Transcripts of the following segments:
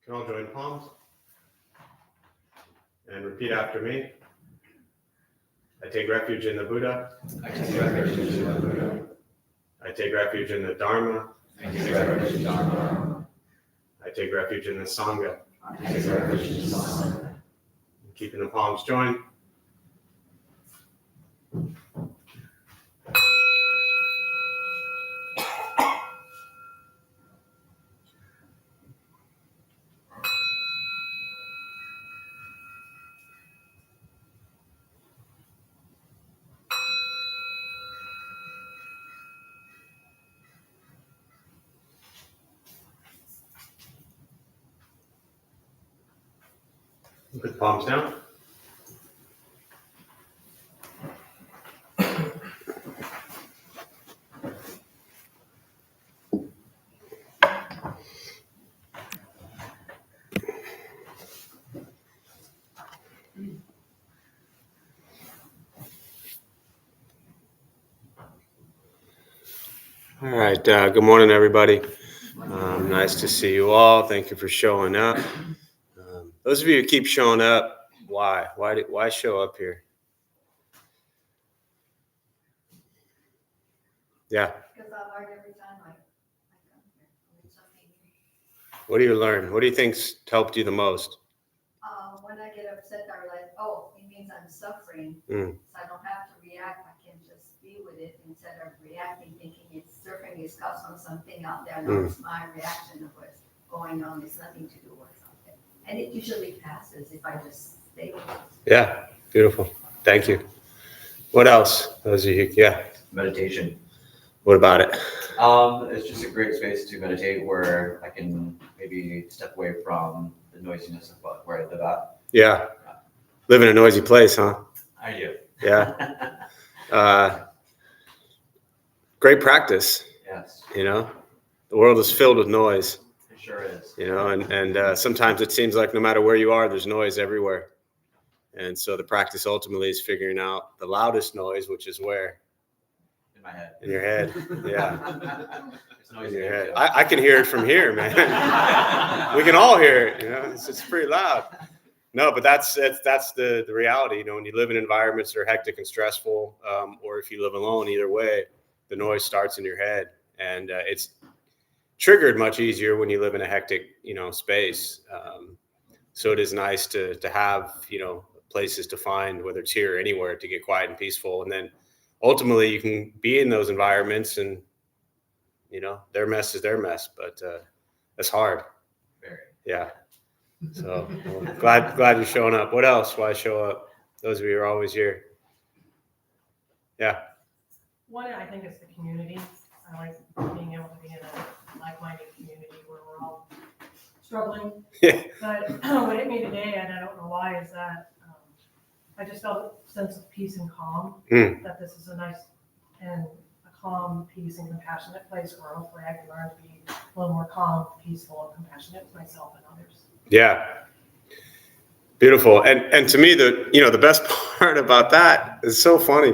Can all join palms? And repeat after me. I take refuge in the Buddha. I take refuge in the Buddha. I take refuge in the Dharma. I take refuge in the Dharma. I take refuge in the Sangha. I take refuge in the Sangha. Keeping the palms joined. Put the palms down. All right. Good morning, everybody. Nice to see you all. Thank you for showing up. Those of you who keep showing up, why? Why show up here? Yeah. Because I learn every time I come here. It's something. What do you learn? What do you think's helped you the most? When I get upset, they're like, oh, it means I'm suffering. Mm. So I don't have to react. I can just be with it instead of reacting, thinking it's suffering is caused from something out there. No, it's my reaction of what's going on. It's nothing to do with something. And it usually passes if I just stay with it. Yeah. Beautiful. Thank you. What else? Those of you, yeah. Meditation. What about it? It's just a great space to meditate where I can maybe step away from the noisiness of where I live at. Yeah. Live in a noisy place, huh? I do. Yeah. Great practice. Yes, You know, the world is filled with noise, it sure is. you know, and sometimes it seems like no matter where you are, there's noise everywhere. And so the practice ultimately is figuring out the loudest noise, which is where? In my head. In your head. Yeah. It's In noisy your there, head. too. I can hear it from here, man. We can all hear it, you know, it's pretty loud. No, but that's the reality. You know, when you live in environments that are hectic and stressful, or if you live alone, either way, the noise starts in your head, and it's triggered much easier when you live in a hectic, you know, space. So it is nice to have, you know, places to find, whether it's here or anywhere, to get quiet and peaceful, and then ultimately you can be in those environments, and you know, their mess is their mess, but that's hard. Very. Yeah. So well, glad you're showing up. What else? Why show up? Those of you who are always here. Yeah. One, I think, is the community. I like being able to be in a like-minded community where we're all struggling. Yeah. But what hit me today, and I don't know why, is that I just felt a sense of peace and calm. That this is a nice and a calm, peace, and compassionate place where hopefully I can learn to be a little more calm, peaceful, and compassionate with myself and others. Yeah. Beautiful. And to me, the best part about that is so funny.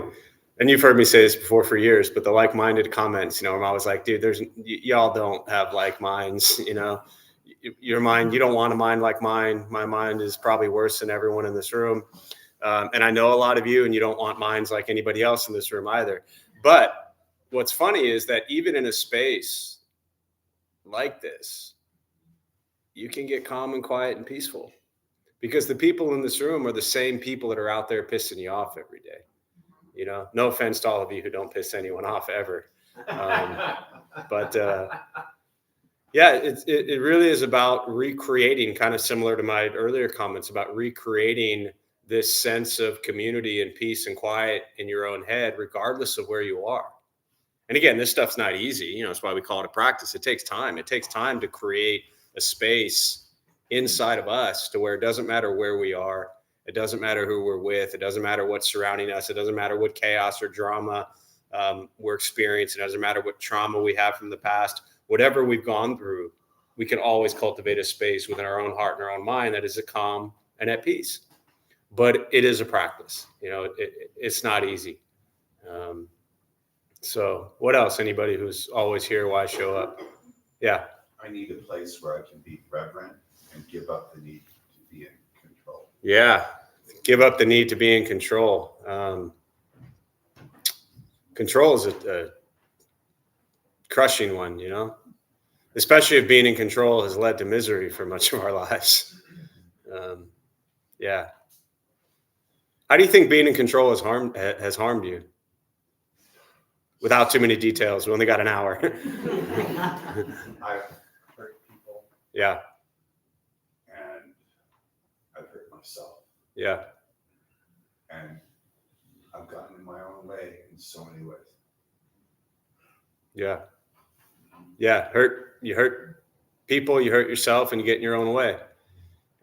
And you've heard me say this before for years, but the like-minded comments, you know, I'm always like, dude, y'all don't have like minds, you know, your mind, you don't want a mind like mine. My mind is probably worse than everyone in this room. And I know a lot of you, and you don't want minds like anybody else in this room either. But what's funny is that even in a space like this, you can get calm and quiet and peaceful, because the people in this room are the same people that are out there pissing you off every day. You know, no offense to all of you who don't piss anyone off ever. But yeah, it really is about recreating, kind of similar to my earlier comments about recreating this sense of community and peace and quiet in your own head, regardless of where you are. And again, this stuff's not easy. You know, that's why we call it a practice. It takes time. It takes time to create a space inside of us to where it doesn't matter where we are. It doesn't matter who we're with. It doesn't matter what's surrounding us. It doesn't matter what chaos or drama we're experiencing. It doesn't matter what trauma we have from the past. Whatever we've gone through, we can always cultivate a space within our own heart and our own mind that is a calm and at peace. But it is a practice. You know, it's not easy. So what else? Anybody who's always here, why show up? Yeah. I need a place where I can be reverent and give up the need to be in control. Yeah. Give up the need to be in control. Control is a crushing one, especially if being in control has led to misery for much of our lives. Yeah. How do you think being in control has harmed you? Without too many details, we only got an hour. I've hurt people. Yeah. And I've hurt myself. Yeah. And I've gotten in my own way in so many ways. Yeah. Yeah. You hurt people, you hurt yourself, and you get in your own way.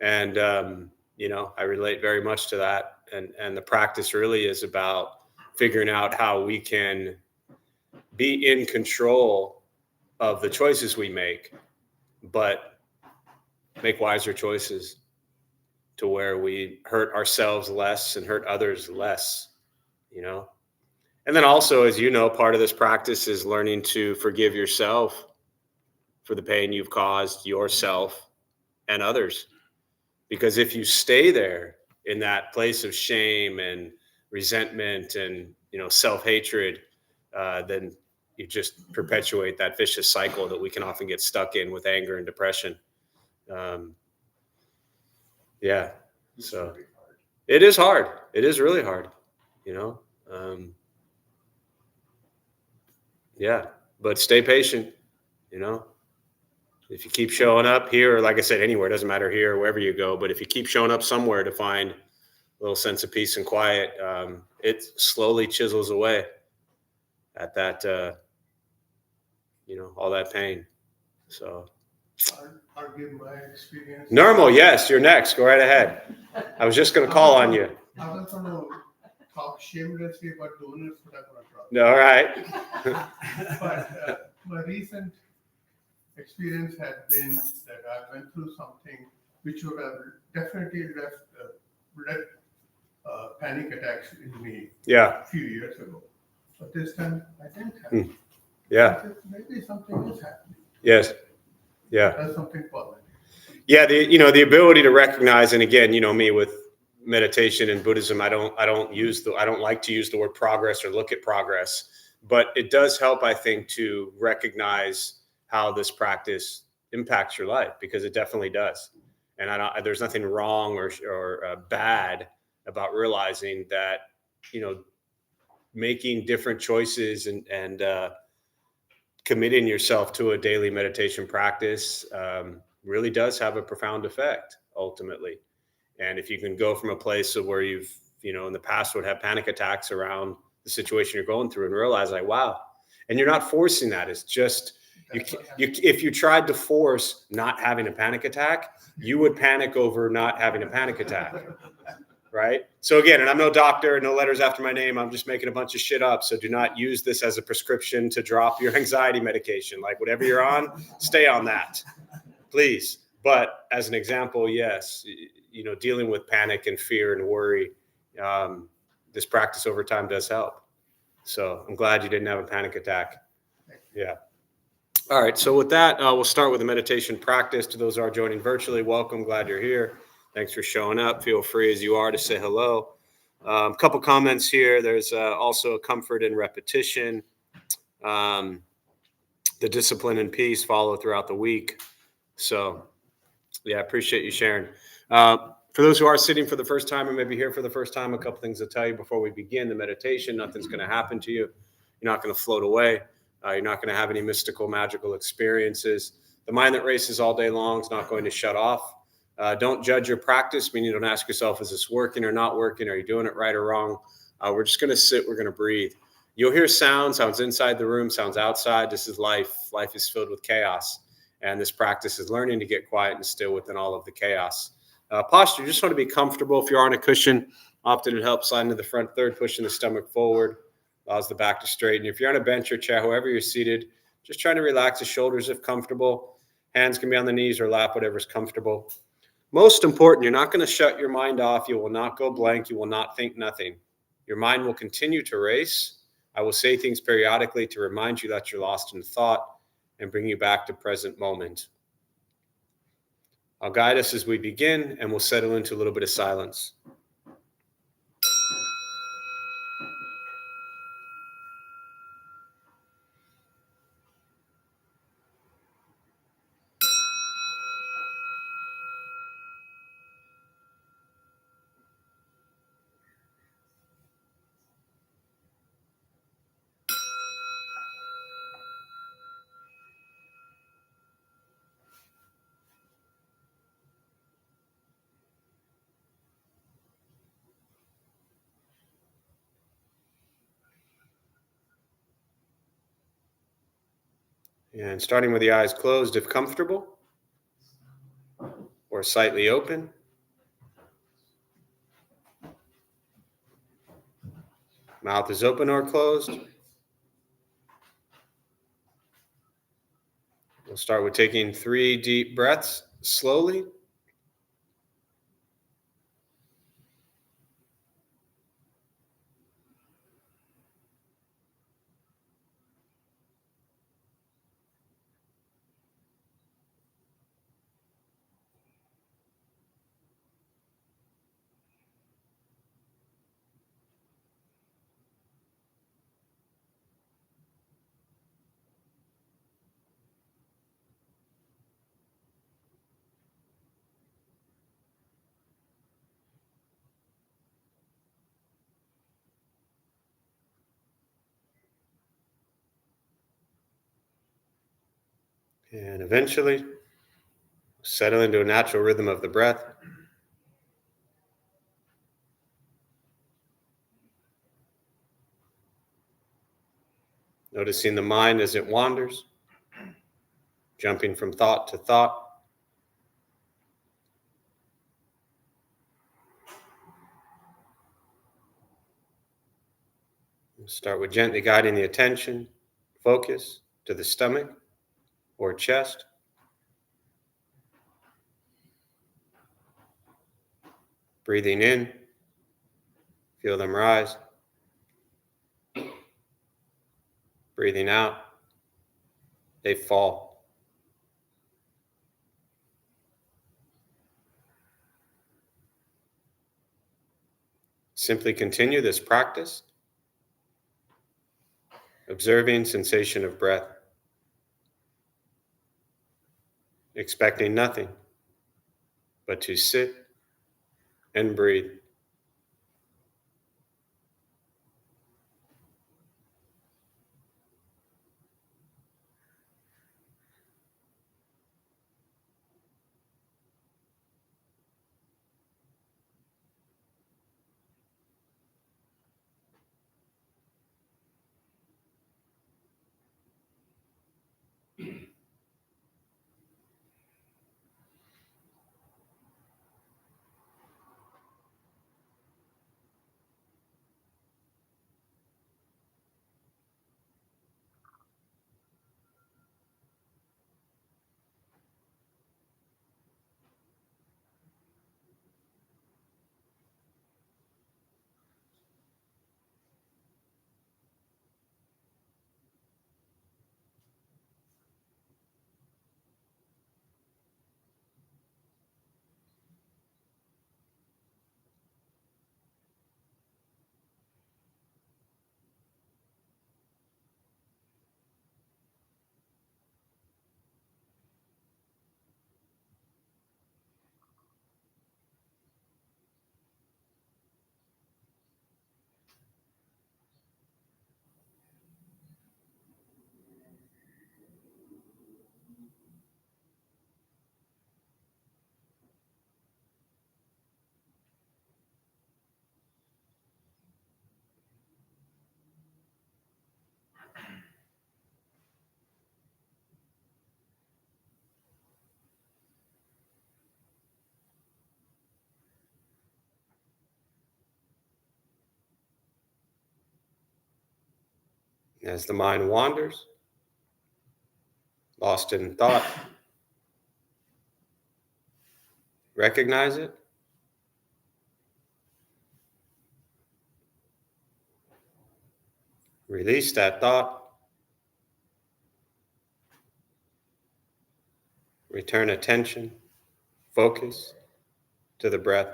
And, I relate very much to that. And the practice really is about figuring out how we can be in control of the choices we make, but make wiser choices to where we hurt ourselves less and hurt others less, And then also, as you know, part of this practice is learning to forgive yourself for the pain you've caused yourself and others. Because if you stay there in that place of shame and resentment and, self-hatred, then you just perpetuate that vicious cycle that we can often get stuck in with anger and depression. Yeah. So it is hard. It is really hard, yeah, but stay patient, If you keep showing up here, or like I said, anywhere, it doesn't matter here, or wherever you go, but if you keep showing up somewhere to find a little sense of peace and quiet, it slowly chisels away at that, all that pain. So. I'll give my experience. Normal, yes, you're next. Go right ahead. I was just going to call on you. I was going to talk shamelessly about donors, but I'm going to talk. No, all right. But my recent experience had been that I went through something which would have definitely led panic attacks in me Yeah. a few years ago. But this time I didn't have. Yeah. Maybe something is happening. Yes. Yeah. That's something positive. Yeah. The ability to recognize, and again, me with meditation and Buddhism, I don't like to use the word progress or look at progress, but it does help, I think, to recognize how this practice impacts your life, because it definitely does. And there's nothing wrong or bad about realizing that, making different choices and committing yourself to a daily meditation practice really does have a profound effect ultimately. And if you can go from a place of where you've, in the past would have panic attacks around the situation you're going through and realize like, wow, and you're not forcing that. It's just, if you tried to force not having a panic attack, you would panic over not having a panic attack. Right. So again, and I'm no doctor, no letters after my name. I'm just making a bunch of shit up. So do not use this as a prescription to drop your anxiety medication. Like whatever you're on, stay on that, please. But as an example, yes, dealing with panic and fear and worry, this practice over time does help. So I'm glad you didn't have a panic attack. Yeah. All right. So with that, we'll start with the meditation practice. To those who are joining virtually, welcome. Glad you're here. Thanks for showing up. Feel free as you are to say hello. A couple comments here. There's also a comfort in repetition. The discipline and peace follow throughout the week. So, yeah, I appreciate you sharing. For those who are sitting for the first time or maybe here for the first time, a couple things to tell you before we begin the meditation. Nothing's going to happen to you. You're not going to float away. You're not going to have any mystical, magical experiences. The mind that races all day long is not going to shut off. Don't judge your practice, meaning don't ask yourself, is this working or not working? Are you doing it right or wrong? We're just going to sit. We're going to breathe. You'll hear sounds inside the room, sounds outside. This is life. Life is filled with chaos. And this practice is learning to get quiet and still within all of the chaos. Posture, you just want to be comfortable. If you're on a cushion, often it helps slide into the front third, pushing the stomach forward, allows the back to straighten. If you're on a bench or chair, however you're seated, just trying to relax the shoulders if comfortable. Hands can be on the knees or lap, whatever's comfortable. Most important, you're not going to shut your mind off. You will not go blank. You will not think nothing. Your mind will continue to race. I will say things periodically to remind you that you're lost in thought and bring you back to present moment. I'll guide us as we begin, and we'll settle into a little bit of silence. And starting with the eyes closed if comfortable, or slightly open. Mouth is open or closed. We'll start with taking 3 deep breaths slowly. And eventually, settle into a natural rhythm of the breath. Noticing the mind as it wanders, jumping from thought to thought. We'll start with gently guiding the attention, focus to the stomach or chest. Breathing in, feel them rise. Breathing out, they fall. Simply continue this practice, observing sensation of breath, expecting nothing but to sit and breathe. As the mind wanders, lost in thought, recognize it. Release that thought. Return attention, focus to the breath.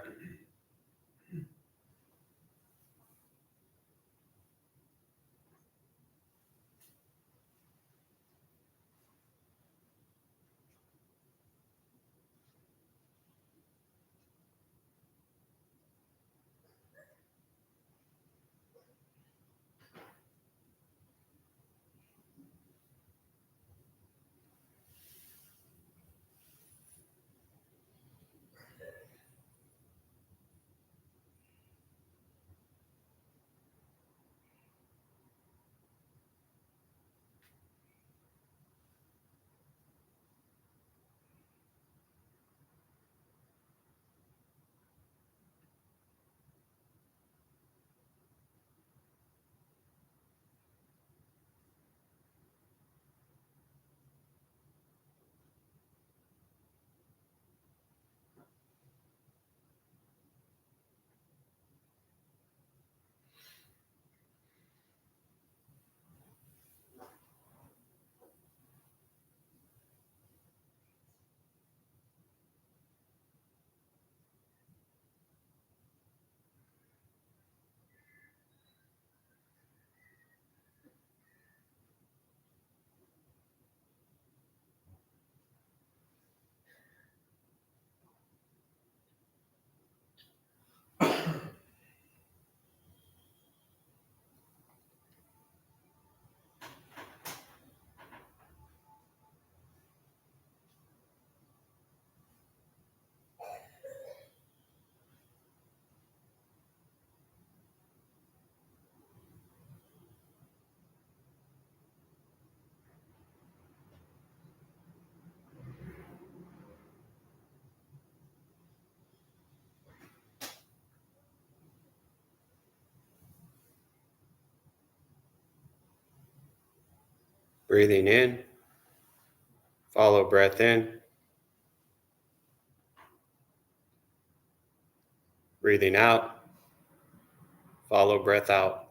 Breathing in, follow breath in. Breathing out, follow breath out.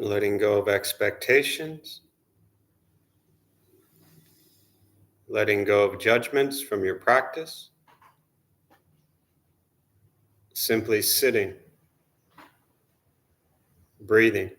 letting go of expectations, letting go of judgments from your practice, simply sitting, breathing.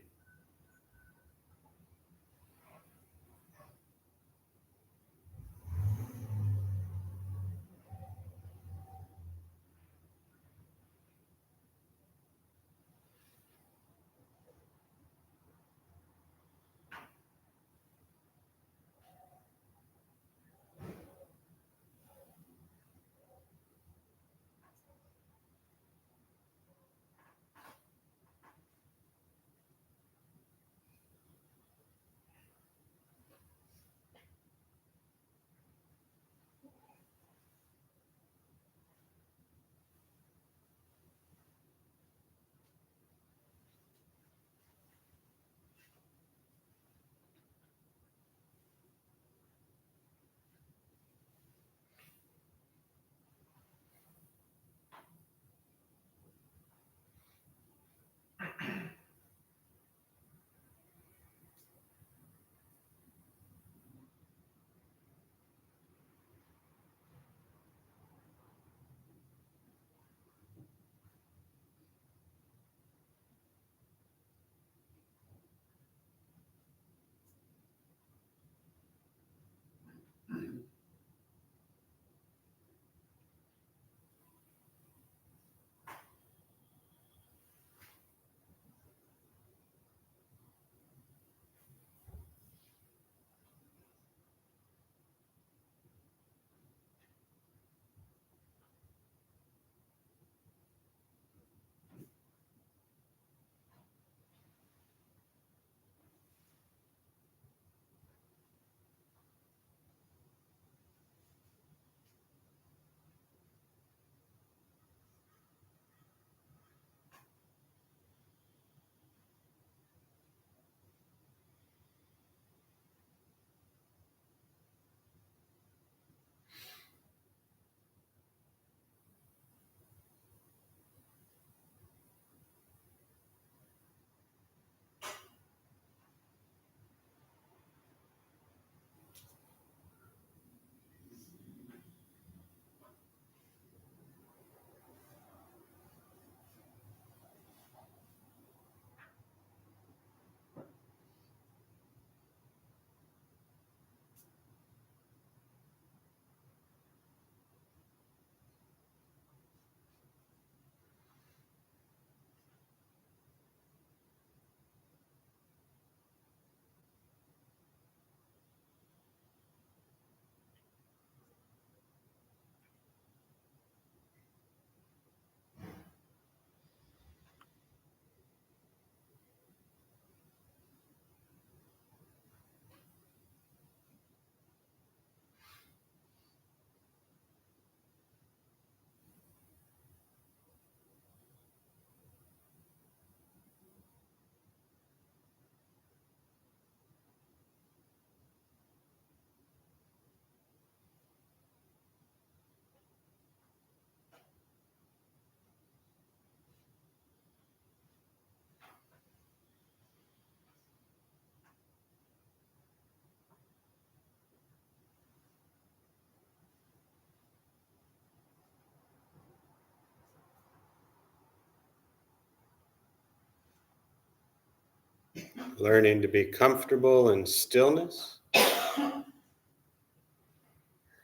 Learning to be comfortable in stillness,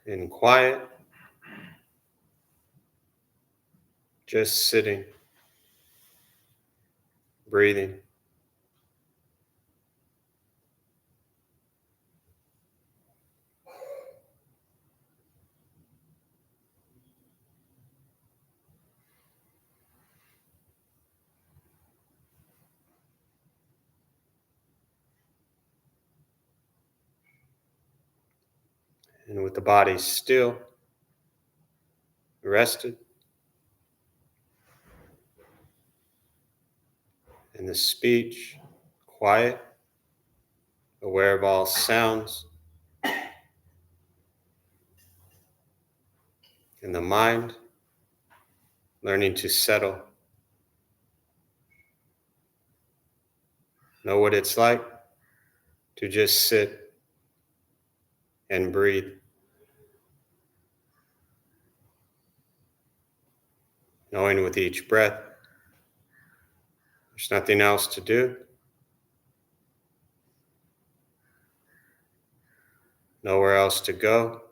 in quiet, just sitting, breathing. And with the body still, rested, and the speech quiet, aware of all sounds, and the mind learning to settle, Know what it's like to just sit and breathe. Knowing with each breath, there's nothing else to do. Nowhere else to go.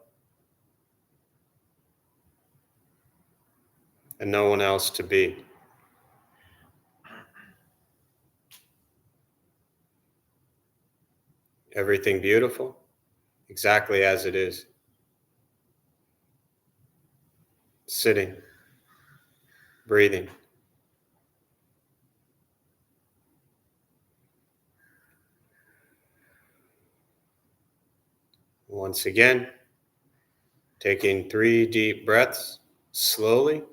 And no one else to be. Everything beautiful, exactly as it is. Sitting, breathing. Once again, taking 3 deep breaths slowly.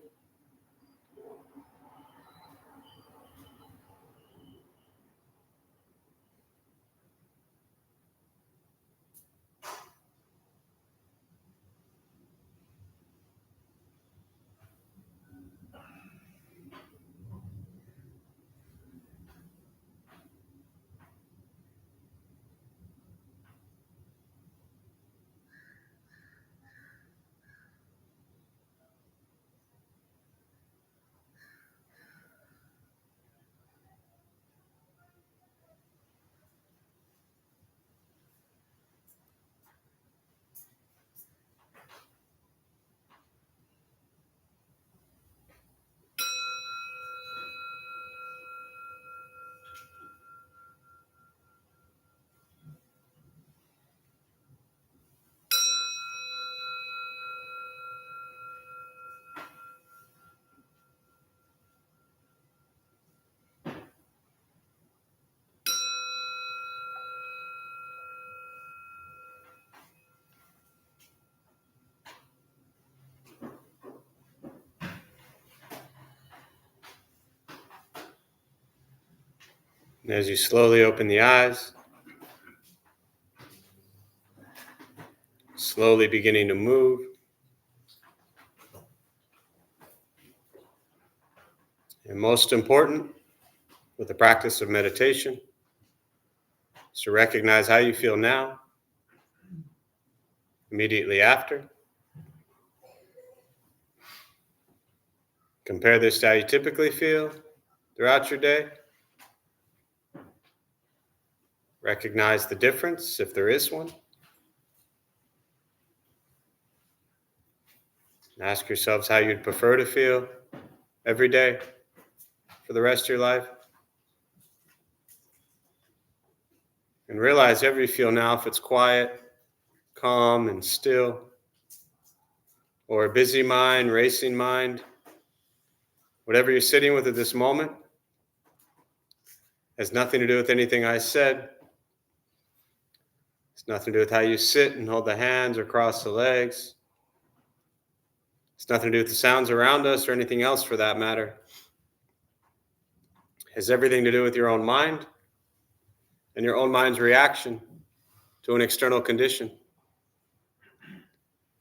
And as you slowly open the eyes, slowly beginning to move, and most important, with the practice of meditation, is to recognize how you feel now, immediately after. Compare this to how you typically feel throughout your day. Recognize the difference, if there is one. And ask yourselves how you'd prefer to feel every day for the rest of your life. And realize however you feel now, if it's quiet, calm, and still, or a busy mind, racing mind, whatever you're sitting with at this moment, has nothing to do with anything I said. It's nothing to do with how you sit and hold the hands or cross the legs. It's nothing to do with the sounds around us or anything else for that matter. It has everything to do with your own mind and your own mind's reaction to an external condition.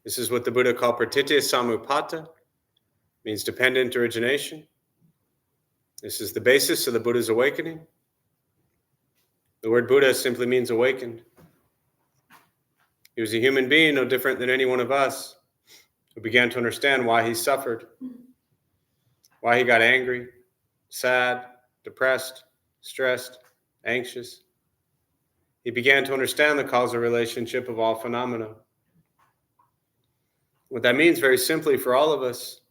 This is what the Buddha called pratitya samuppada, means dependent origination. This is the basis of the Buddha's awakening. The word Buddha simply means awakened. He was a human being, no different than any one of us, who began to understand why he suffered, why he got angry, sad, depressed, stressed, anxious. He began to understand the causal relationship of all phenomena. What that means very simply for all of us,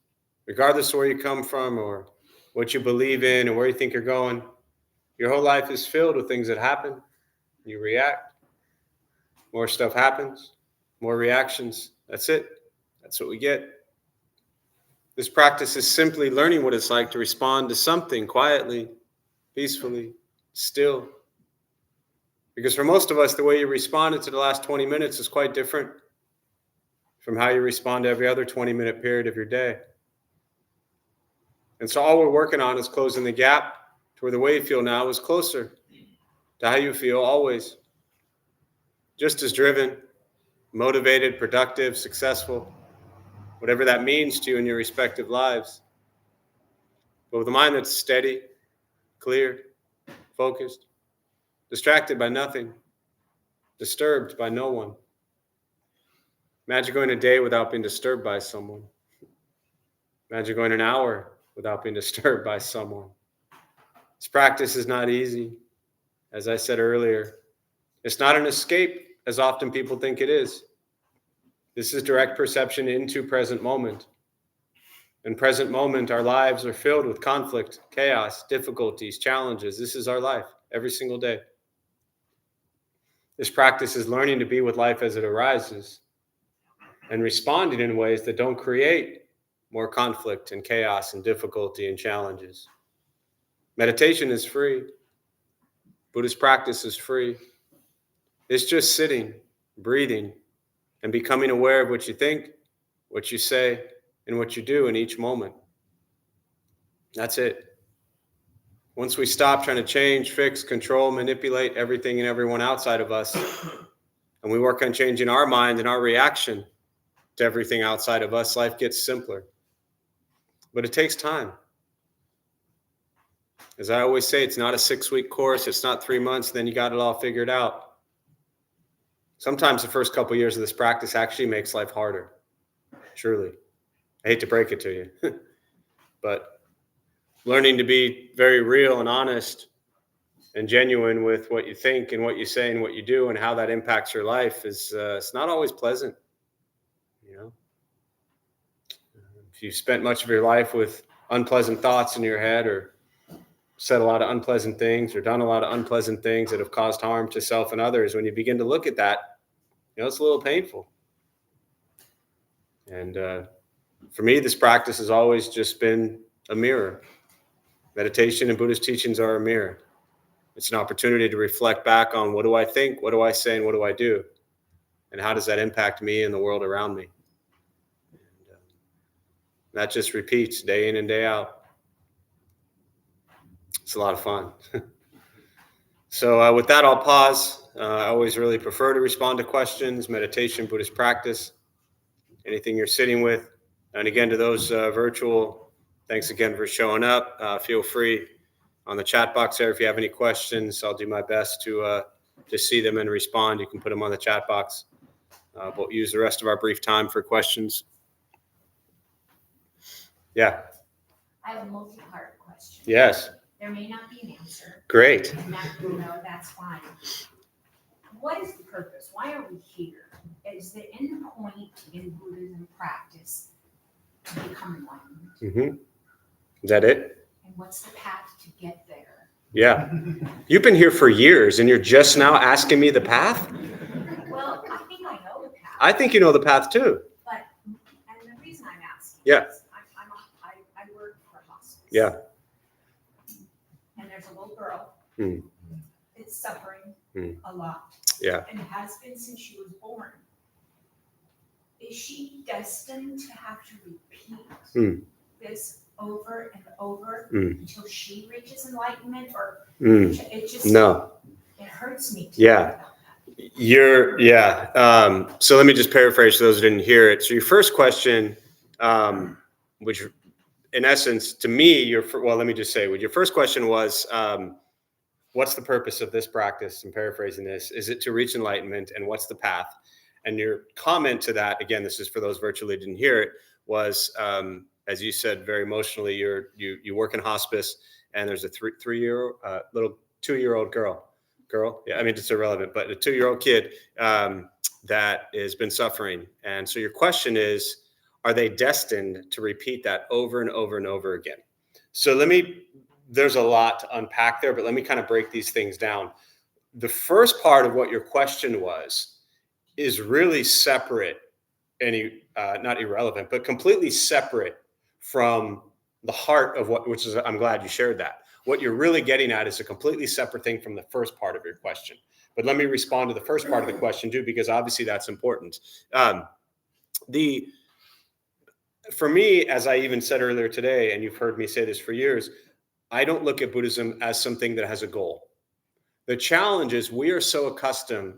regardless of where you come from or what you believe in or where you think you're going, your whole life is filled with things that happen. You react. More stuff happens. More reactions. That's it. That's what we get. This practice is simply learning what it's like to respond to something quietly, peacefully, still. Because for most of us, the way you responded to the last 20 minutes is quite different from how you respond to every other 20-minute period of your day. And so all we're working on is closing the gap to where the way you feel now is closer to how you feel always. Just as driven, motivated, productive, successful, whatever that means to you in your respective lives. But with a mind that's steady, clear, focused, distracted by nothing, disturbed by no one. Imagine going a day without being disturbed by someone. Imagine going an hour without being disturbed by someone. This practice is not easy. As I said earlier, it's not an escape as often people think it is. This is direct perception into present moment. In present moment, our lives are filled with conflict, chaos, difficulties, challenges. This is our life every single day. This practice is learning to be with life as it arises and responding in ways that don't create more conflict and chaos and difficulty and challenges. Meditation is free. Buddhist practice is free. It's just sitting, breathing, and becoming aware of what you think, what you say, and what you do in each moment. That's it. Once we stop trying to change, fix, control, manipulate everything and everyone outside of us, and we work on changing our mind and our reaction to everything outside of us, life gets simpler. But it takes time. As I always say, it's not a 6-week course. It's not 3 months. Then you got it all figured out. Sometimes the first couple of years of this practice actually makes life harder. Truly. I hate to break it to you. But learning to be very real and honest and genuine with what you think and what you say and what you do and how that impacts your life is it's not always pleasant. You know, if you've spent much of your life with unpleasant thoughts in your head or said a lot of unpleasant things or done a lot of unpleasant things that have caused harm to self and others, when you begin to look at that, you know, it's a little painful. And for me, this practice has always just been a mirror. Meditation and Buddhist teachings are a mirror. It's an opportunity to reflect back on what do I think, what do I say, and what do I do? And how does that impact me and the world around me? And that just repeats day in and day out. It's a lot of fun. So with that, I'll pause. I always really prefer to respond to questions, meditation, Buddhist practice, anything you're sitting with. And again, to those virtual, thanks again for showing up. Feel free on the chat box there. If you have any questions, I'll do my best to see them and respond. You can put them on the chat box. We'll use the rest of our brief time for questions. Yeah. I have a multi-part question. Yes. There may not be an answer. Great. And that, that's fine. What is the purpose? Why are we here? Is the end point in Buddhism practice to become enlightenment? Mm-hmm. Is that it? And what's the path to get there? Yeah. You've been here for years and you're just now asking me the path? Well, I think I know the path. I think you know the path too. But, and the reason I'm asking Yeah. is I work for hospice. Yeah. And there's a little girl Mm. that's suffering a lot. Yeah. And has been since she was born. Is she destined to have to repeat this over and over until she reaches enlightenment? Or it just No. it hurts me to Yeah. think about that. So let me just paraphrase for those who didn't hear it. So your first question, which in essence, to me, let me just say, your first question was, what's the purpose of this practice? I'm paraphrasing this. Is it to reach enlightenment, and what's the path? And your comment to that, again, this is for those virtually didn't hear it, was, as you said very emotionally, you work in hospice, and there's a little 2-year-old girl. Yeah, I mean, it's irrelevant, but a 2-year-old kid that has been suffering. And so your question is, are they destined to repeat that over and over and over again? So there's a lot to unpack there, but let me kind of break these things down. The first part of what your question is really separate, not irrelevant, but completely separate from the heart of I'm glad you shared that. What you're really getting at is a completely separate thing from the first part of your question. But let me respond to the first part of the question too, because obviously that's important. For me, as I even said earlier today, and you've heard me say this for years, I don't look at Buddhism as something that has a goal. The challenge is we are so accustomed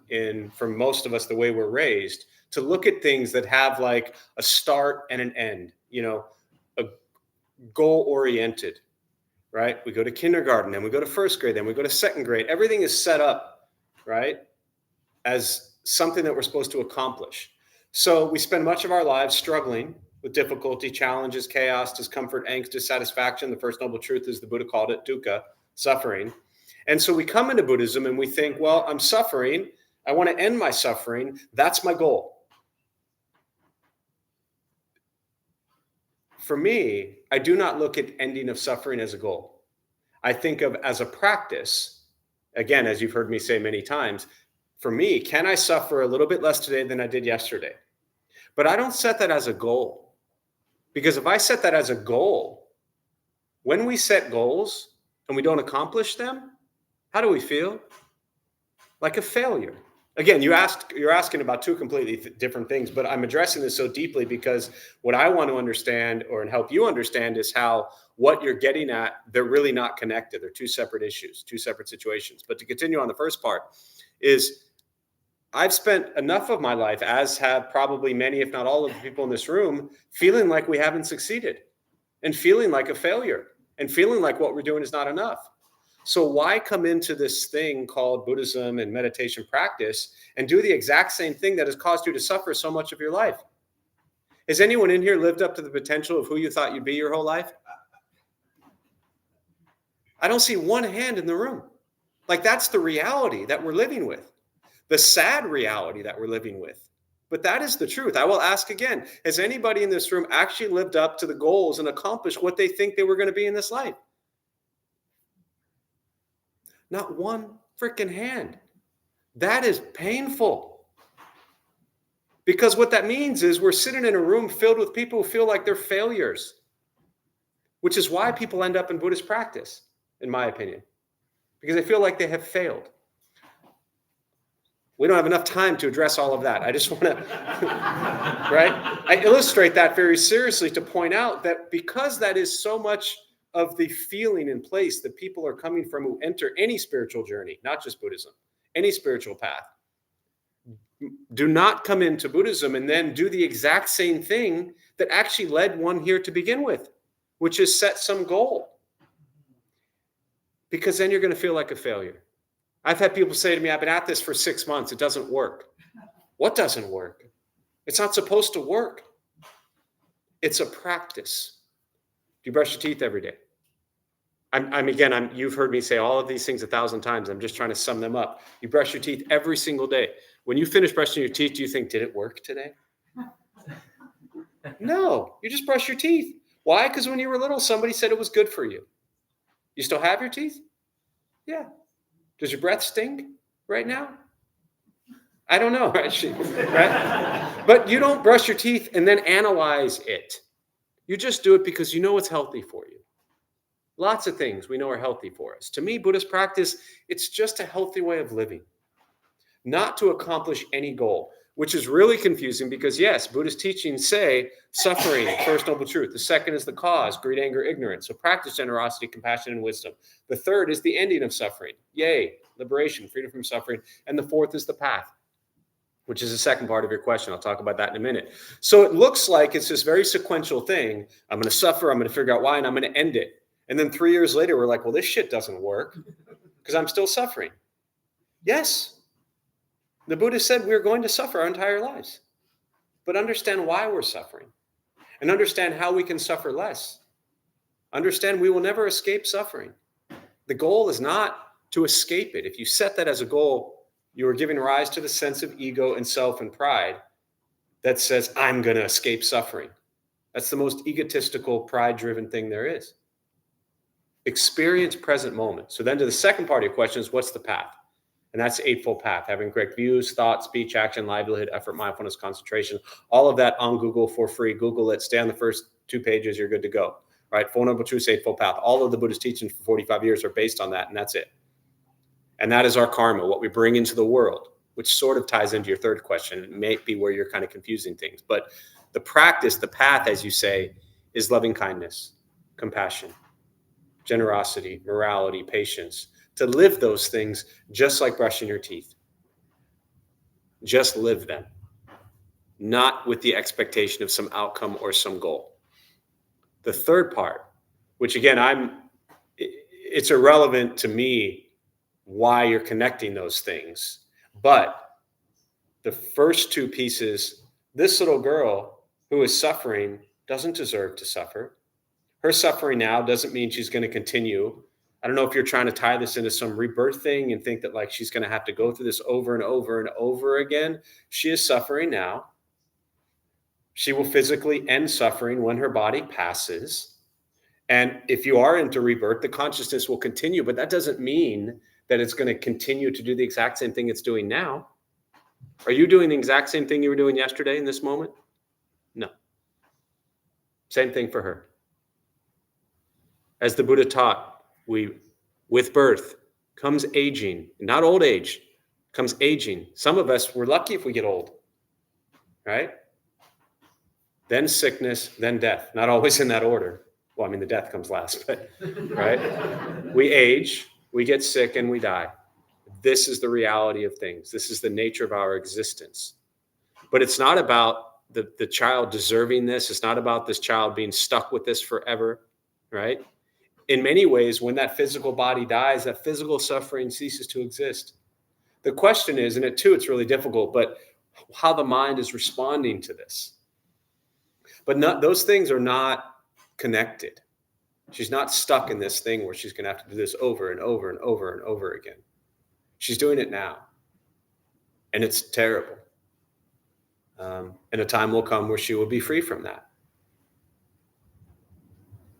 for most of us, the way we're raised, to look at things that have like a start and an end, a goal oriented. right? We go to kindergarten, then we go to first grade, then we go to second grade. Everything is set up, right, as something that we're supposed to accomplish. So we spend much of our lives struggling with difficulty, challenges, chaos, discomfort, angst, dissatisfaction. The first noble truth, as the Buddha called it, dukkha, suffering. And so we come into Buddhism and we think, well, I'm suffering. I want to end my suffering. That's my goal. For me, I do not look at ending of suffering as a goal. I think of as a practice. Again, as you've heard me say many times, for me, can I suffer a little bit less today than I did yesterday? But I don't set that as a goal. Because if I set that as a goal, when we set goals and we don't accomplish them, how do we feel? Like a failure. Again, you're asking about two completely different things, but I'm addressing this so deeply because what I want to understand or help you understand is how what you're getting at, they're really not connected. They're two separate issues, two separate situations. But to continue on the first part is I've spent enough of my life, as have probably many, if not all of the people in this room, feeling like we haven't succeeded and feeling like a failure and feeling like what we're doing is not enough. So why come into this thing called Buddhism and meditation practice and do the exact same thing that has caused you to suffer so much of your life? Has anyone in here lived up to the potential of who you thought you'd be your whole life? I don't see one hand in the room. Like that's the reality that we're living with, the sad reality that we're living with. But that is the truth. I will ask again, has anybody in this room actually lived up to the goals and accomplished what they think they were going to be in this life? Not one freaking hand. That is painful. Because what that means is we're sitting in a room filled with people who feel like they're failures, which is why people end up in Buddhist practice, in my opinion, because they feel like they have failed. We don't have enough time to address all of that. I just want to, right? I illustrate that very seriously to point out that because that is so much of the feeling in place that people are coming from who enter any spiritual journey, not just Buddhism, any spiritual path, do not come into Buddhism and then do the exact same thing that actually led one here to begin with, which is set some goal. Because then you're going to feel like a failure. I've had people say to me, I've been at this for 6 months. It doesn't work. What doesn't work? It's not supposed to work. It's a practice. Do you brush your teeth every day? You've heard me say all of these things 1,000 times. I'm just trying to sum them up. You brush your teeth every single day. When you finish brushing your teeth, do you think, did it work today? No, you just brush your teeth. Why? Because when you were little, somebody said it was good for you. You still have your teeth? Yeah. Does your breath stink right now? I don't know, right? But you don't brush your teeth and then analyze it. You just do it because you know it's healthy for you. Lots of things we know are healthy for us. To me, Buddhist practice, it's just a healthy way of living, not to accomplish any goal, which is really confusing because, yes, Buddhist teachings say suffering, first noble truth. The second is the cause, greed, anger, ignorance. So practice generosity, compassion, and wisdom. The third is the ending of suffering. Yay, liberation, freedom from suffering. And the fourth is the path, which is the second part of your question. I'll talk about that in a minute. So it looks like it's this very sequential thing. I'm going to suffer. I'm going to figure out why, and I'm going to end it. And then 3 years later, we're like, well, this shit doesn't work because I'm still suffering. Yes. The Buddha said we're going to suffer our entire lives, but understand why we're suffering and understand how we can suffer less. Understand we will never escape suffering. The goal is not to escape it. If you set that as a goal, you are giving rise to the sense of ego and self and pride that says, I'm going to escape suffering. That's the most egotistical, pride-driven thing there is. Experience present moment. So then to the second part of your question is, what's the path? And that's the Eightfold Path, having correct views, thought, speech, action, livelihood, effort, mindfulness, concentration, all of that on Google for free. Google it, stay on the first 2 pages, you're good to go. Right? Four Noble Truths, Eightfold Path. All of the Buddhist teachings for 45 years are based on that, and that's it. And that is our karma, what we bring into the world, which sort of ties into your third question. It may be where you're kind of confusing things. But the practice, the path, as you say, is loving kindness, compassion, generosity, morality, patience. To live those things just like brushing your teeth. Just live them. Not with the expectation of some outcome or some goal. The third part, which again, it's irrelevant to me why you're connecting those things. But the first two pieces, this little girl who is suffering doesn't deserve to suffer. Her suffering now doesn't mean she's going to continue. I don't know if you're trying to tie this into some rebirth thing and think that like she's going to have to go through this over and over and over again. She is suffering now. She will physically end suffering when her body passes. And if you are into rebirth, the consciousness will continue, but that doesn't mean that it's going to continue to do the exact same thing it's doing now. Are you doing the exact same thing you were doing yesterday in this moment? No. Same thing for her. As the Buddha taught, with birth comes aging, not old age, comes aging. Some of us, we're lucky if we get old, right? Then sickness, then death. Not always in that order. Well, I mean, the death comes last, but, right? We age, we get sick, and we die. This is the reality of things. This is the nature of our existence. But it's not about the child deserving this. It's not about this child being stuck with this forever, right? In many ways, when that physical body dies, that physical suffering ceases to exist. The question is, and it's really difficult, but how the mind is responding to this. But those things are not connected. She's not stuck in this thing where she's going to have to do this over and over and over and over again. She's doing it now. And it's terrible. And a time will come where she will be free from that.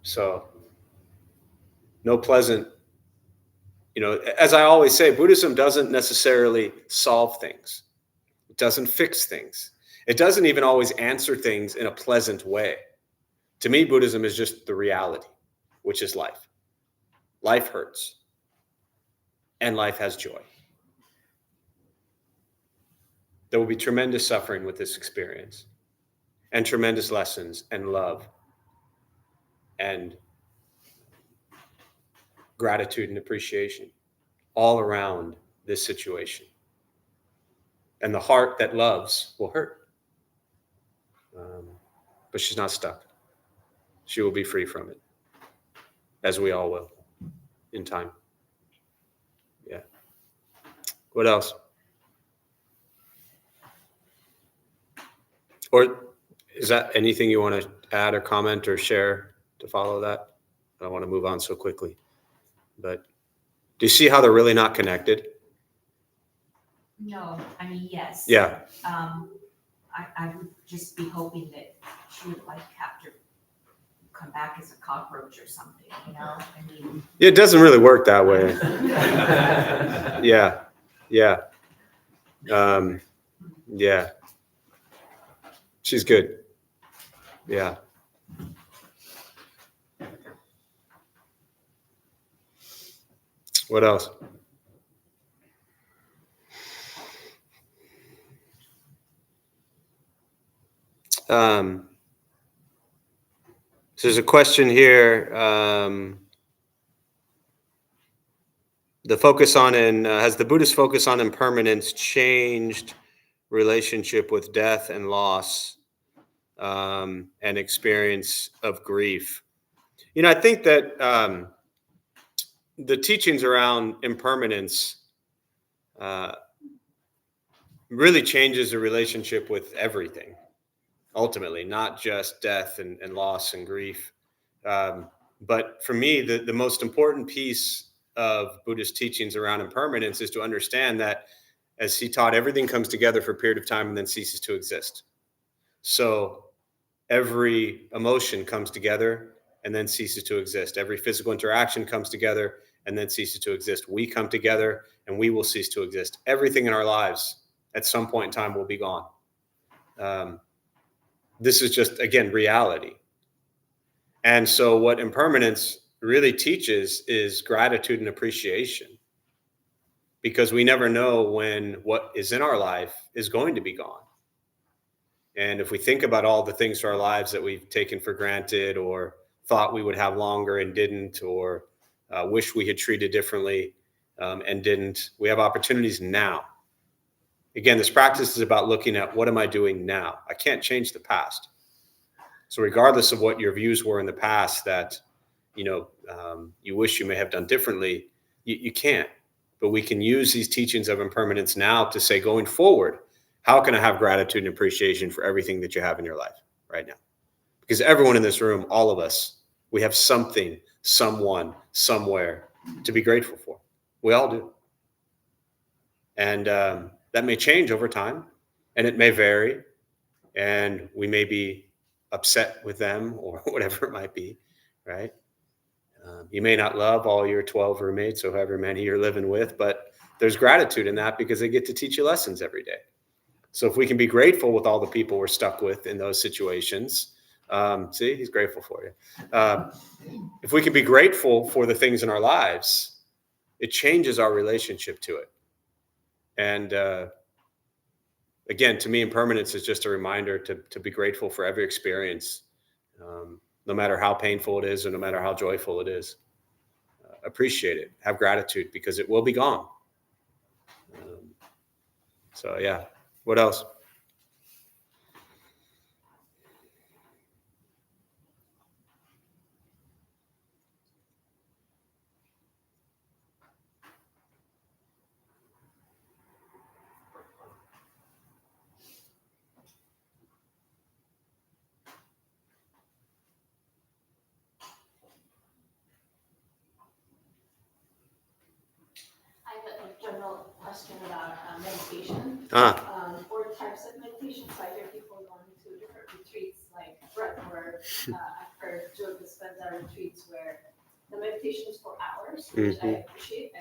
So, no pleasant, as I always say, Buddhism doesn't necessarily solve things. It doesn't fix things. It doesn't even always answer things in a pleasant way. To me, Buddhism is just the reality, which is life. Life hurts. And life has joy. There will be tremendous suffering with this experience, and tremendous lessons and love and gratitude and appreciation all around this situation. And the heart that loves will hurt. But she's not stuck. She will be free from it, as we all will in time. Yeah. What else? Or is that anything you want to add or comment or share to follow that? I don't want to move on so quickly. But do you see how they're really not connected? No, I mean, yes. Yeah. I would just be hoping that she would have to come back as a cockroach or something, I mean. It doesn't really work that way. Yeah. Yeah. She's good. Yeah. What else? So there's a question here. The focus on has the Buddhist focus on impermanence changed relationship with death and loss and experience of grief? I think that the teachings around impermanence really changes the relationship with everything. Ultimately, not just death and loss and grief. But for me, the most important piece of Buddhist teachings around impermanence is to understand that, as he taught, everything comes together for a period of time and then ceases to exist. So every emotion comes together and then ceases to exist. Every physical interaction comes together and then ceases to exist. We come together and we will cease to exist. Everything in our lives at some point in time will be gone. This is just, again, reality. And so what impermanence really teaches is gratitude and appreciation, because we never know when what is in our life is going to be gone. And if we think about all the things for our lives that we've taken for granted or thought we would have longer and didn't, or wish we had treated differently and didn't, we have opportunities now. Again, this practice is about looking at, what am I doing now? I can't change the past. So regardless of what your views were in the past, that you wish you may have done differently, you can't. But we can use these teachings of impermanence now to say, going forward, how can I have gratitude and appreciation for everything that you have in your life right now? Because everyone in this room, all of us, we have something, someone, somewhere to be grateful for. We all do. And that may change over time, and it may vary, and we may be upset with them or whatever it might be, right? You may not love all your 12 roommates or however many you're living with, but there's gratitude in that because they get to teach you lessons every day. So if we can be grateful with all the people we're stuck with in those situations, see, he's grateful for you. If we can be grateful for the things in our lives, it changes our relationship to it. And again, to me, impermanence is just a reminder to be grateful for every experience, no matter how painful it is or no matter how joyful it is. Appreciate it. Have gratitude because it will be gone. So yeah. What else? I have a general question about meditation or types of meditation. So I hear people going to different retreats like breathwork. I've heard Joe Dispenza retreats where the meditation is for hours, which I appreciate. I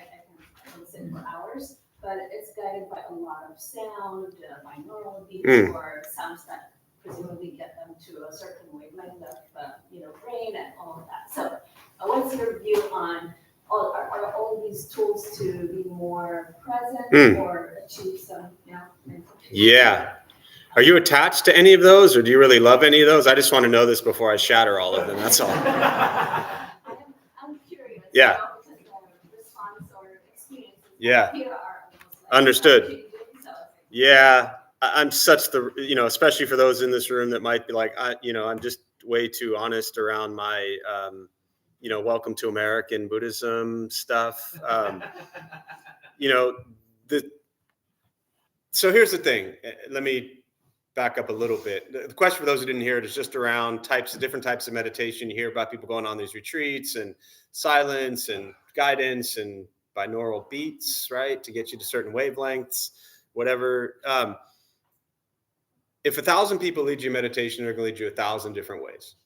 can sit for hours, but it's guided by a lot of sound, binaural beats, or sounds that presumably get them to a certain wavelength of brain and all of that. So what's your view on are all these tools to be more present or achieve some, mental peace? Yeah. Are you attached to any of those, or do you really love any of those? I just want to know this before I shatter all of them. That's all. I'm curious. Yeah. Because the response or experiences Yeah. here are almost like Understood. Yeah. I'm such especially for those in this room that might be like, I'm just way too honest around my, welcome to American Buddhism stuff. So here's the thing. Let me back up a little bit. The question for those who didn't hear it is just around different types of meditation. You hear about people going on these retreats and silence and guidance and binaural beats, right? To get you to certain wavelengths, whatever. If 1,000 people lead you meditation, they're going to lead you 1,000 different ways.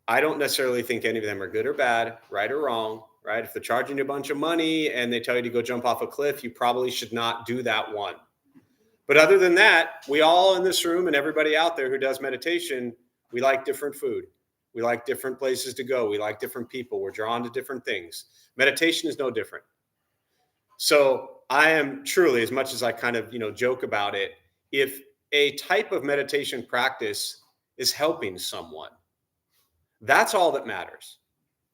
I don't necessarily think any of them are good or bad, right or wrong, right? If they're charging you a bunch of money and they tell you to go jump off a cliff, you probably should not do that one. But other than that, we all in this room and everybody out there who does meditation, we like different food. We like different places to go. We like different people. We're drawn to different things. Meditation is no different. So I am truly, as much as I kind of, joke about it, if a type of meditation practice is helping someone, that's all that matters,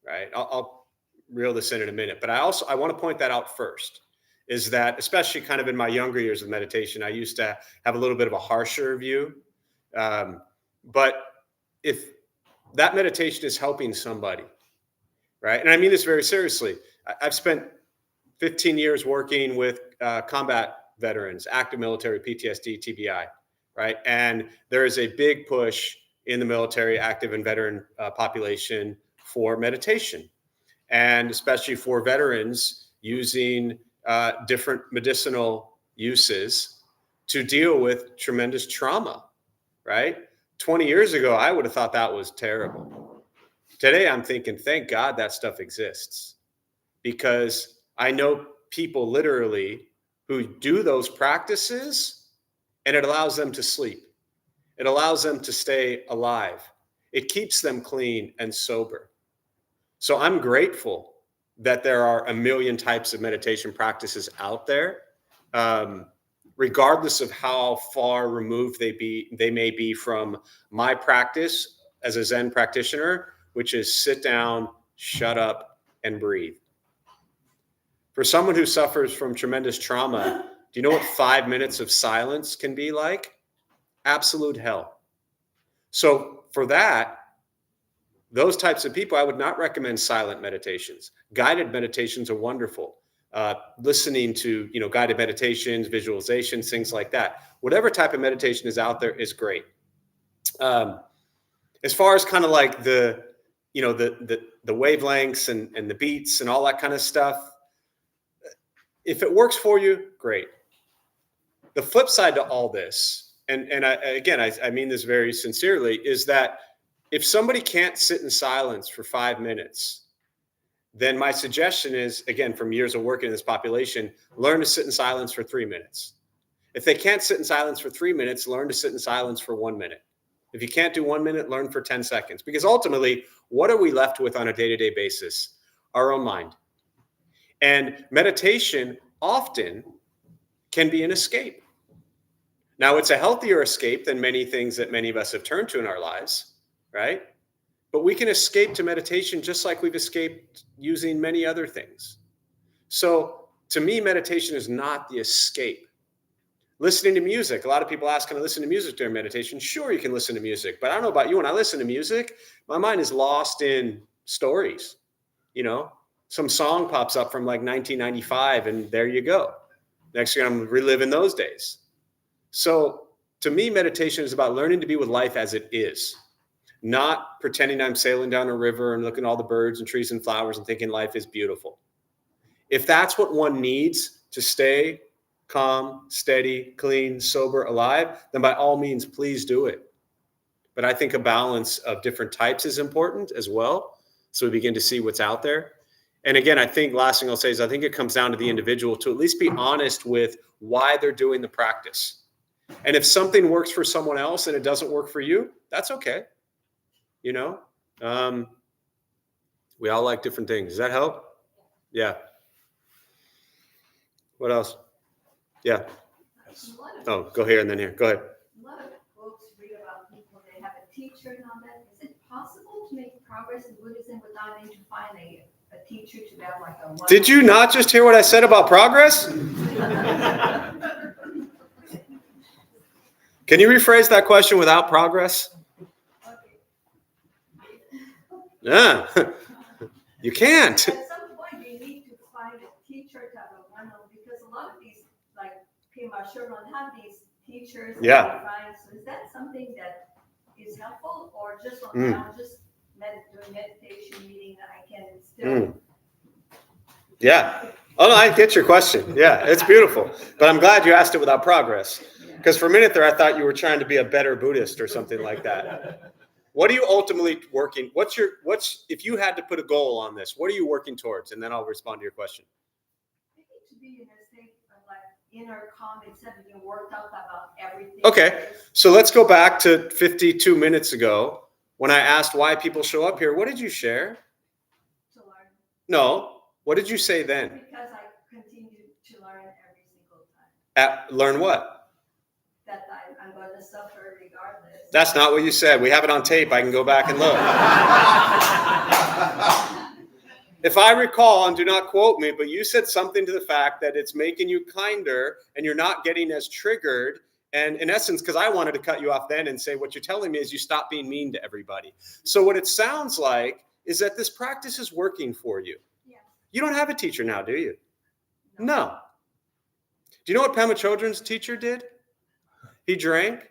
right? I'll reel this in a minute, but I want to point that out first, is that especially kind of in my younger years of meditation, I used to have a little bit of a harsher view. But if that meditation is helping somebody, right? And I mean this very seriously. I've spent 15 years working with combat veterans, active military, PTSD, TBI, right? And there is a big push in the military, active and veteran population for meditation, and especially for veterans using different medicinal uses to deal with tremendous trauma, right? 20 years ago, I would have thought that was terrible. Today, I'm thinking, thank God that stuff exists, because I know people literally who do those practices and it allows them to sleep. It allows them to stay alive. It keeps them clean and sober. So I'm grateful that there are a million types of meditation practices out there, regardless of how far removed they may be from my practice as a Zen practitioner, which is sit down, shut up, and breathe. For someone who suffers from tremendous trauma, do you know what 5 minutes of silence can be like? Absolute hell. So for that, those types of people, I would not recommend silent meditations. Guided meditations are wonderful. Listening to, guided meditations, visualizations, things like that. Whatever type of meditation is out there is great. As far as kind of like the wavelengths and the beats and all that kind of stuff, if it works for you, great. The flip side to all this, and I mean this very sincerely, is that if somebody can't sit in silence for 5 minutes, then my suggestion is, again, from years of working in this population, learn to sit in silence for 3 minutes. If they can't sit in silence for 3 minutes, learn to sit in silence for 1 minute. If you can't do 1 minute, learn for 10 seconds. Because ultimately, what are we left with on a day-to-day basis? Our own mind. And meditation often can be an escape. Now, it's a healthier escape than many things that many of us have turned to in our lives, right? But we can escape to meditation just like we've escaped using many other things. So to me, meditation is not the escape. Listening to music. A lot of people ask, can I listen to music during meditation? Sure, you can listen to music. But I don't know about you. When I listen to music, my mind is lost in stories. Some song pops up from like 1995 and there you go. Next thing I'm reliving those days. So to me, meditation is about learning to be with life as it is. Not pretending I'm sailing down a river and looking at all the birds and trees and flowers and thinking life is beautiful. If that's what one needs to stay calm, steady, clean, sober, alive, then by all means, please do it. But I think a balance of different types is important as well. So we begin to see what's out there. And again, I think last thing I'll say is I think it comes down to the individual to at least be honest with why they're doing the practice. And if something works for someone else and it doesn't work for you, that's okay. We all like different things. Does that help? Yeah. What else? Yeah. Oh, go here and then here. Go ahead. A lot of books read about people, they have a teacher and all that. Is it possible to make progress in Buddhism without needing to find a teacher to have like a one? Did you not just hear what I said about progress? Can you rephrase that question without progress? Yeah, you can't. At some point, you need to find a teacher to have a one-on-one because a lot of these, like Pima Sherman, have these teachers. Yeah. So is that something that is helpful, or just on now, just doing meditation, meaning that I can still? Yeah. Oh, no, I get your question. Yeah, it's beautiful. But I'm glad you asked it without progress. Because for a minute there, I thought you were trying to be a better Buddhist or something like that. What are you ultimately working? If you had to put a goal on this, what are you working towards? And then I'll respond to your question. Maybe to be in a state of like inner calm instead of being worked up about everything. Okay. So let's go back to 52 minutes ago when I asked why people show up here. What did you share? To learn. No. What did you say then? Because I continue to learn every single time. Learn what? That I'm going to suffer regardless. That's not what you said. We have it on tape. I can go back and look. If I recall, and do not quote me, but you said something to the fact that it's making you kinder and you're not getting as triggered. And in essence, because I wanted to cut you off then and say what you're telling me is you stop being mean to everybody. So what it sounds like is that this practice is working for you. Yeah. You don't have a teacher now, do you? No. Do you know what Pema Chodron's teacher did? He drank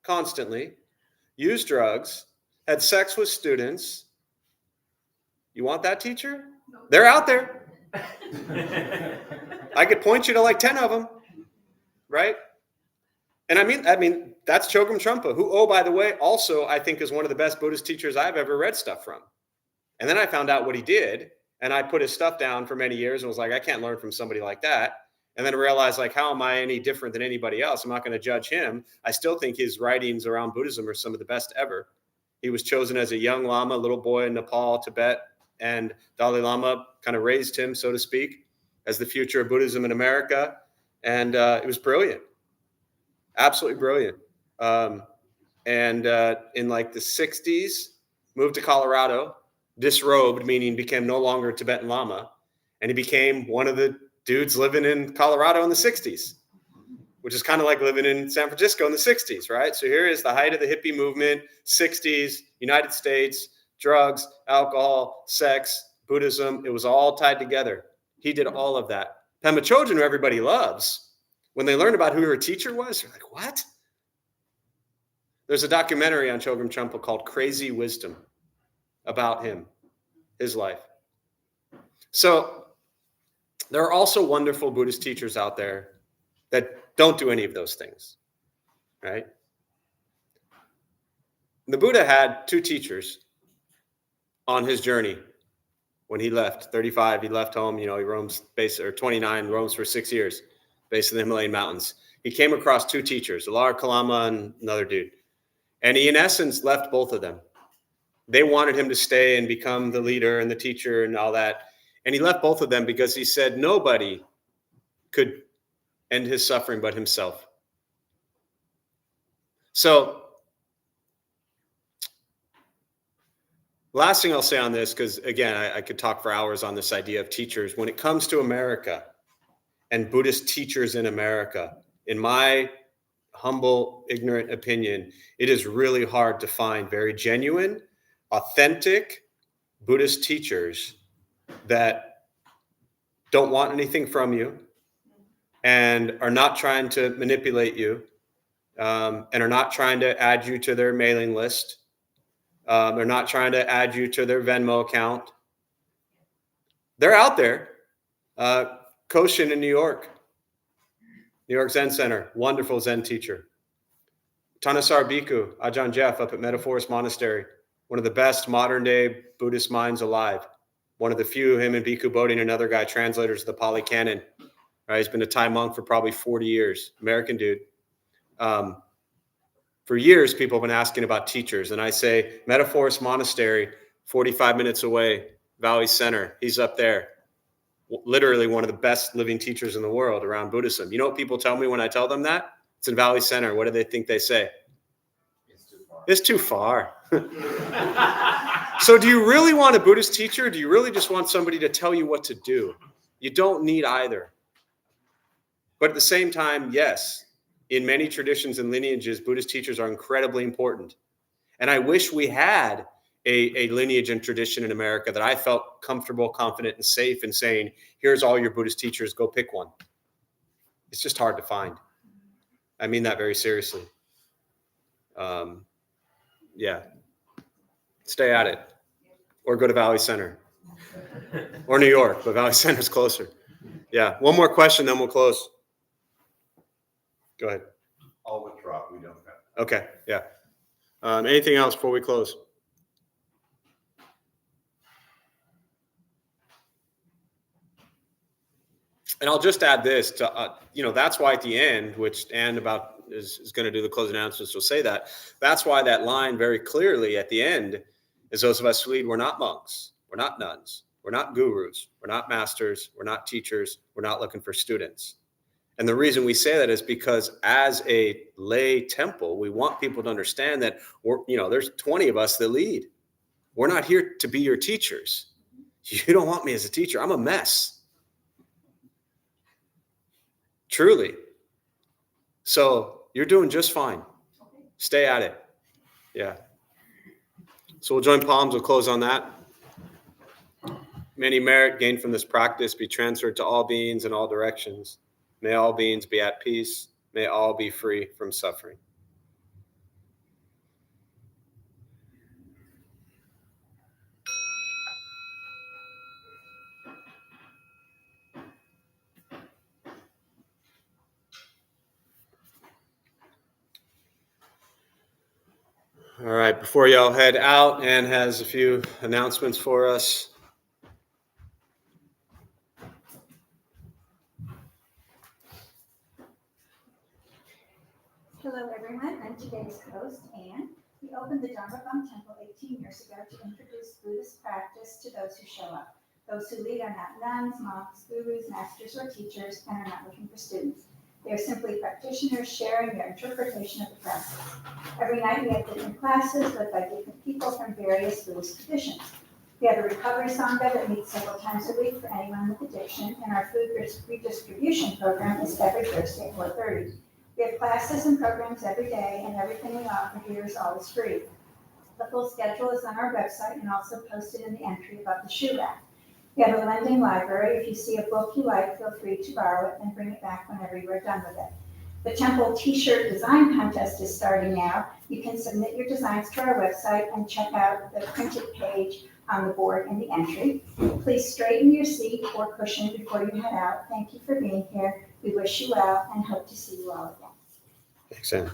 constantly, used drugs, had sex with students. You want that teacher? No. They're out there. I could point you to like 10 of them, right? And I mean, that's Chogyam Trungpa, who, oh, by the way, also I think is one of the best Buddhist teachers I've ever read stuff from. And then I found out what he did, and I put his stuff down for many years and was like, I can't learn from somebody like that. And then I realized, like, how am I any different than anybody else? I'm not going to judge him. I still think his writings around Buddhism are some of the best ever. He was chosen as a young Lama, little boy in Nepal, Tibet, and Dalai Lama kind of raised him, so to speak, as the future of Buddhism in America. And it was brilliant, absolutely brilliant. And in like the 60s, moved to Colorado, disrobed, meaning became no longer a Tibetan Lama. And he became one of the dudes living in Colorado in the 60s, which is kind of like living in San Francisco in the 60s, right? So here is the height of the hippie movement, 60s, United States, drugs, alcohol, sex, Buddhism. It was all tied together. He did all of that. Pema Chodron, who everybody loves, when they learned about who her teacher was, they're like, what? There's a documentary on Chogyam Trungpa called Crazy Wisdom about him, his life. So there are also wonderful Buddhist teachers out there that don't do any of those things, right? The Buddha had 2 teachers on his journey when he left. 35, he left home, he roams base, or 29, roams for 6 years, base of the Himalayan mountains. He came across 2 teachers, Alar Kalama and another dude. And he, in essence, left both of them. They wanted him to stay and become the leader and the teacher and all that. And he left both of them because he said nobody could end his suffering but himself. So, last thing I'll say on this, because again, I could talk for hours on this idea of teachers. When it comes to America and Buddhist teachers in America, in my humble, ignorant opinion, it is really hard to find very genuine, authentic Buddhist teachers that don't want anything from you and are not trying to manipulate you and are not trying to add you to their mailing list. They're not trying to add you to their Venmo account. They're out there. Koshin in New York Zen Center, wonderful Zen teacher. Thanissaro Bhikkhu, Ajahn Jeff up at Metaphorist Monastery, one of the best modern day Buddhist minds alive. One of the few, him and Bhikkhu Bodhi and another guy, translators of the Pali Canon. Right, he's been a Thai monk for probably 40 years, American dude. For years, people have been asking about teachers. And I say, Metaphorist Monastery, 45 minutes away, Valley Center. He's up there. Literally one of the best living teachers in the world around Buddhism. You know what people tell me when I tell them that? It's in Valley Center. What do they think they say? It's too far. So do you really want a Buddhist teacher? Or do you really just want somebody to tell you what to do? You don't need either. But at the same time, yes, in many traditions and lineages, Buddhist teachers are incredibly important. And I wish we had a lineage and tradition in America that I felt comfortable, confident, and safe in saying, here's all your Buddhist teachers, go pick one. It's just hard to find. I mean that very seriously. Yeah. Stay at it. Or go to Valley Center. Or New York, but Valley Center's closer. Yeah. One more question, then we'll close. Go ahead. I'll withdraw. We don't have. Okay. Yeah. Anything else before we close? And I'll just add this to, that's why at the end, which Ann is going to do the closing announcements, will say that. That's why that line very clearly at the end is those of us who lead, we're not monks. We're not nuns. We're not gurus. We're not masters. We're not teachers. We're not looking for students. And the reason we say that is because as a lay temple, we want people to understand that there's 20 of us that lead. We're not here to be your teachers. You don't want me as a teacher. I'm a mess. Truly. So you're doing just fine. Stay at it. Yeah. So we'll join palms. We'll close on that. May any merit gained from this practice be transferred to all beings in all directions. May all beings be at peace. May all be free from suffering. All right, before y'all head out, Ann has a few announcements for us. Hello, everyone. I'm today's host, Ann. We opened the Dharma Bum Temple 18 years ago to introduce Buddhist practice to those who show up. Those who lead are not nuns, monks, gurus, masters, or teachers, and are not looking for students. They are simply practitioners sharing their interpretation of the practice. Every night we have different classes led by different people from various Buddhist traditions. We have a recovery sangha that meets several times a week for anyone with addiction, and our food redistribution program is every Thursday at 4:30. We have classes and programs every day, and everything we offer here is always free. The full schedule is on our website and also posted in the entry above the shoe rack. We have a lending library. If you see a book you like, feel free to borrow it and bring it back whenever you are done with it. The Temple T-shirt design contest is starting now. You can submit your designs to our website and check out the printed page on the board in the entry. Please straighten your seat or cushion before you head out. Thank you for being here. We wish you well and hope to see you all again. Thanks, Ann.